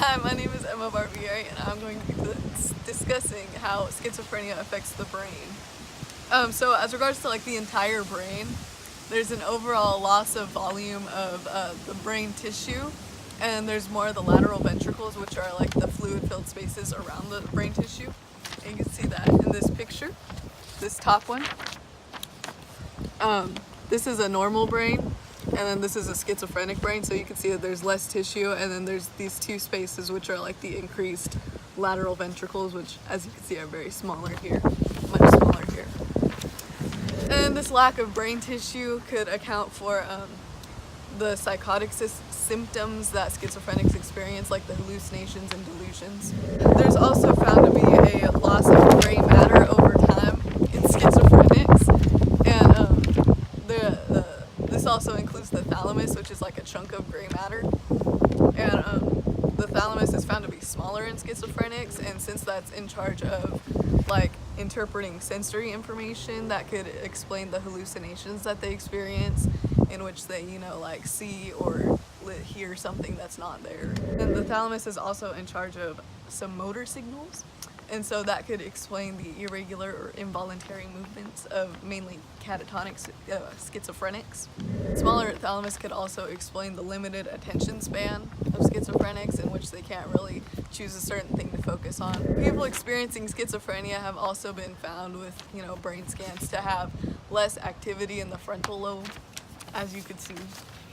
Hi, my name is Emma Barbieri, and I'm going to be discussing how schizophrenia affects the brain. So as regards to like the entire brain, there's an overall loss of volume of the brain tissue, and there's more of the lateral ventricles, which are like the fluid-filled spaces around the brain tissue. And you can see that in this picture, this top one. This is a normal brain, and then this is a schizophrenic brain, so you can see that there's less tissue, and then there's these two spaces which are like the increased lateral ventricles, which as you can see are very smaller here, much smaller here. And this lack of brain tissue could account for the psychotic symptoms that schizophrenics experience, like the hallucinations and delusions. There's also found to be a loss of gray matter over time in schizophrenics, and this also includes the thalamus, which is like a chunk of gray matter. And the thalamus is found to be smaller in schizophrenics, and since that's in charge of like interpreting sensory information, that could explain the hallucinations that they experience, in which they, like see or hear something that's not there. And the thalamus is also in charge of some motor signals, and so that could explain the irregular or involuntary movements of mainly catatonic schizophrenics. Smaller thalamus could also explain the limited attention span of schizophrenics, in which they can't really choose a certain thing to focus on. People experiencing schizophrenia have also been found with, brain scans to have less activity in the frontal lobe, as you can see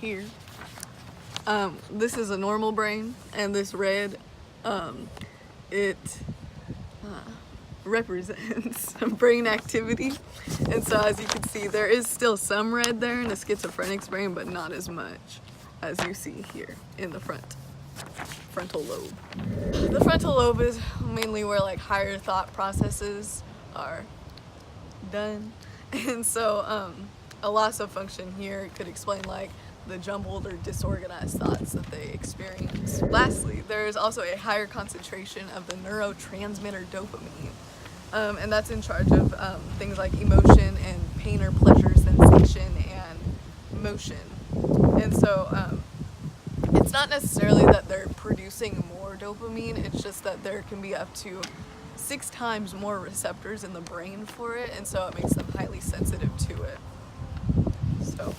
here. This is a normal brain, and this red, it represents brain activity, and so as you can see, there is still some red there in a schizophrenic's brain, but not as much as you see here in the frontal lobe. The frontal lobe is mainly where like higher thought processes are done, and so a loss of function here could explain like the jumbled or disorganized thoughts that they experience. Lastly, there is also a higher concentration of the neurotransmitter dopamine, and that's in charge of things like emotion and pain or pleasure sensation and motion. And so it's not necessarily that they're producing more dopamine, it's just that there can be up to 6 times more receptors in the brain for it, and so it makes them highly sensitive to it. So